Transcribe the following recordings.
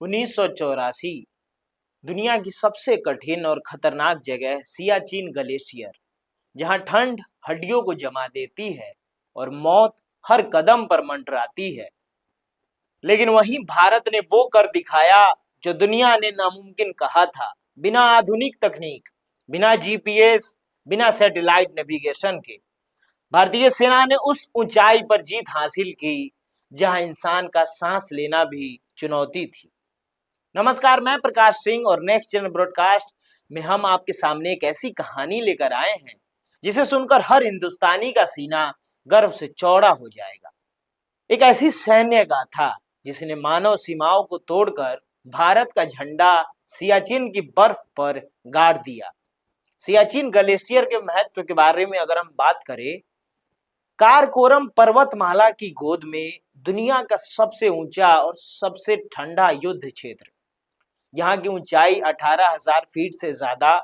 1984 दुनिया की सबसे कठिन और खतरनाक जगह सियाचिन ग्लेशियर, जहां ठंड हड्डियों को जमा देती है और मौत हर कदम पर मंडराती है। लेकिन वहीं भारत ने वो कर दिखाया जो दुनिया ने नामुमकिन कहा था। बिना आधुनिक तकनीक, बिना जीपीएस, बिना सैटेलाइट नेविगेशन के भारतीय सेना ने उस ऊंचाई पर जीत हासिल की जहां इंसान का सांस लेना भी चुनौती थी। नमस्कार, मैं प्रकाश सिंह और नेक्स्ट जनरल ब्रॉडकास्ट में हम आपके सामने एक ऐसी कहानी लेकर आए हैं जिसे सुनकर हर हिंदुस्तानी का सीना गर्व से चौड़ा हो जाएगा। एक ऐसी सैन्य गाथा जिसने मानव सीमाओं को तोड़कर भारत का झंडा सियाचिन की बर्फ पर गाड़ दिया। सियाचिन ग्लेशियर के महत्व के बारे में अगर हम बात करें, काराकोरम पर्वतमाला की गोद में दुनिया का सबसे ऊंचा और सबसे ठंडा युद्ध क्षेत्र। यहाँ की ऊंचाई 18,000 फीट से ज्यादा,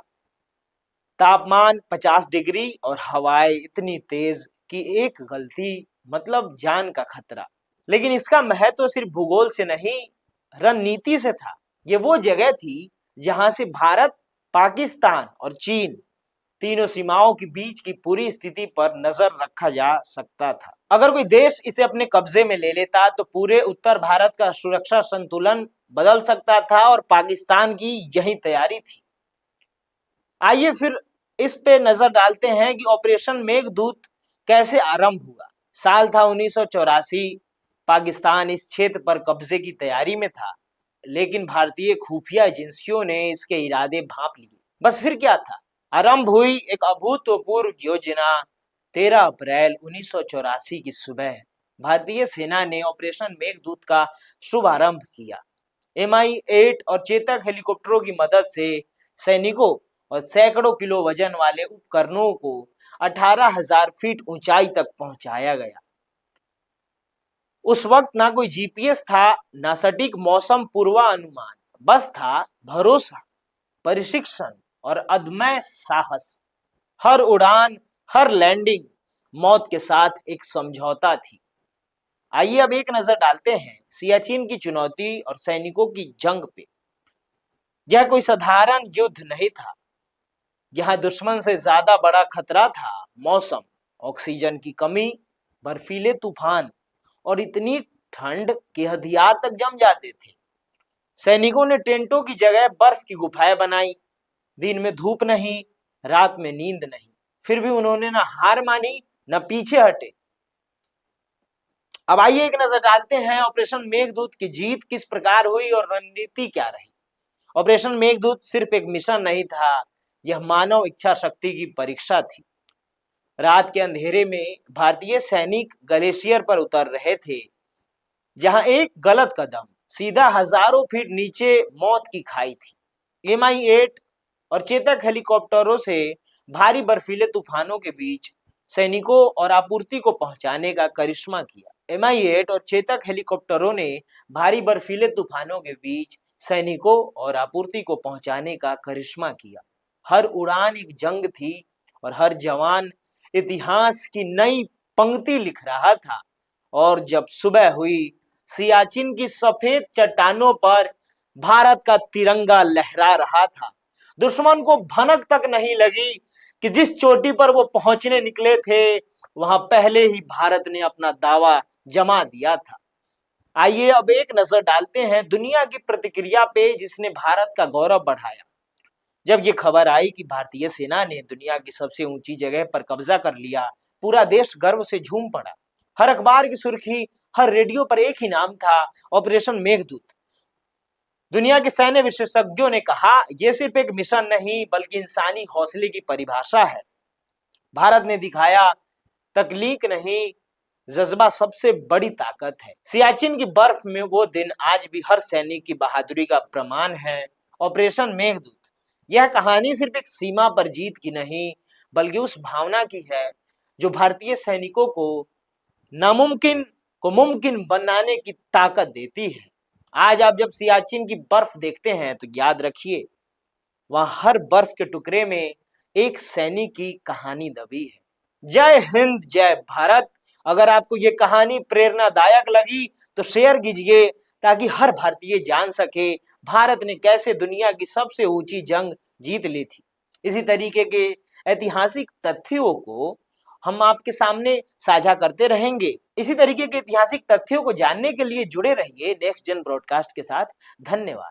तापमान 50 डिग्री और हवाएं इतनी तेज कि एक गलती मतलब जान का खतरा। लेकिन इसका महत्व सिर्फ भूगोल से नहीं, रणनीति से था। ये वो जगह थी जहां से भारत, पाकिस्तान और चीन तीनों सीमाओं के बीच की पूरी स्थिति पर नजर रखा जा सकता था। अगर कोई देश इसे अपने कब्जे में ले लेता तो पूरे उत्तर भारत का सुरक्षा संतुलन बदल सकता था और पाकिस्तान की यही तैयारी थी। आइए फिर इस पे नजर डालते हैं कि ऑपरेशन मेघदूत कैसे आरंभ हुआ। साल था 1984। पाकिस्तान इस क्षेत्र पर कब्जे की तैयारी में था, लेकिन भारतीय खुफिया एजेंसियों ने इसके इरादे भांप लिए। बस फिर क्या था, आरंभ हुई एक अभूतपूर्व योजना। 13 अप्रैल 1984 की सुबह भारतीय सेना ने ऑपरेशन मेघदूत का शुभारंभ किया। MI-8 और चेतक हेलीकॉप्टरों की मदद से सैनिकों और सैकड़ों किलो वजन वाले उपकरणों को 18,000 फीट ऊंचाई तक पहुंचाया गया। उस वक्त ना कोई जीपीएस था, ना सटीक मौसम पूर्वानुमान, बस था भरोसा, प्रशिक्षण और अदम्य साहस। हर उड़ान, हर लैंडिंग मौत के साथ एक समझौता थी। आइए अब एक नजर डालते हैं सियाचिन की चुनौती और सैनिकों की जंग पे। यह कोई साधारण युद्ध नहीं था। यहां दुश्मन से ज्यादा बड़ा खतरा था मौसम, ऑक्सीजन की कमी, बर्फीले तूफान और इतनी ठंड कि हथियार तक जम जाते थे। सैनिकों ने टेंटों की जगह बर्फ की गुफाएं बनाई। दिन में धूप नहीं, रात में नींद नहीं, फिर भी उन्होंने ना हार मानी, न पीछे हटे। अब आइए एक नजर डालते हैं ऑपरेशन मेघदूत की जीत किस प्रकार हुई और रणनीति क्या रही। ऑपरेशन मेघदूत सिर्फ एक मिशन नहीं था, यह मानव इच्छा शक्ति की परीक्षा थी। रात के अंधेरे में भारतीय सैनिक ग्लेशियर पर उतर रहे थे, जहां एक गलत कदम सीधा हजारों फीट नीचे मौत की खाई थी। MI-8 और चेतक हेलीकॉप्टरों से भारी बर्फीले तूफानों के बीच सैनिकों और आपूर्ति को पहुंचाने का करिश्मा किया। MI-8 और चेतक हेलीकॉप्टरों ने भारी बर्फीले तूफानों के बीच सैनिकों और आपूर्ति को पहुंचाने का करिश्मा किया। हर उड़ान एक जंग थी और हर जवान इतिहास की नई पंक्ति लिख रहा था। और जब सुबह हुई, सियाचिन की सफेद चट्टानों पर भारत का तिरंगा लहरा रहा था। दुश्मन को भनक तक नहीं लगी कि जिस चोटी पर वो पहुंचने निकले थे, वहां पहले ही भारत ने अपना दावा जमा दिया था। आइए अब एक नजर डालते हैं दुनिया की प्रतिक्रिया पे जिसने भारत का गौरव बढ़ाया। जब ये खबर आई कि भारतीय सेना ने दुनिया की सबसे ऊंची जगह पर कब्जा कर लिया, पूरा देश गर्व से झूम पड़ा। हर अखबार की सुर्खी, हर रेडियो पर एक ही नाम था, ऑपरेशन मेघदूत। दुनिया के सैन्य विशेषज्ञों ने कहा, यह सिर्फ एक मिशन नहीं बल्कि इंसानी हौसले की परिभाषा है। भारत ने दिखाया, तकलीफ नहीं, जज्बा सबसे बड़ी ताकत है। सियाचिन की बर्फ में वो दिन आज भी हर सैनिक की बहादुरी का प्रमाण है। ऑपरेशन मेघदूत, यह कहानी सिर्फ एक सीमा पर जीत की नहीं बल्कि उस भावना की है जो भारतीय सैनिकों को नामुमकिन को मुमकिन बनाने की ताकत देती है। आज आप जब सियाचिन की बर्फ देखते हैं तो याद रखिए, वहां हर बर्फ के टुकड़े में एक सैनिक की कहानी दबी है। जय हिंद, जय भारत। अगर आपको ये कहानी प्रेरणादायक लगी तो शेयर कीजिए, ताकि हर भारतीय जान सके भारत ने कैसे दुनिया की सबसे ऊंची जंग जीत ली थी। इसी तरीके के ऐतिहासिक तथ्यों को हम आपके सामने साझा करते रहेंगे। इसी तरीके के ऐतिहासिक तथ्यों को जानने के लिए जुड़े रहिए नेक्स्ट जन ब्रॉडकास्ट के साथ। धन्यवाद।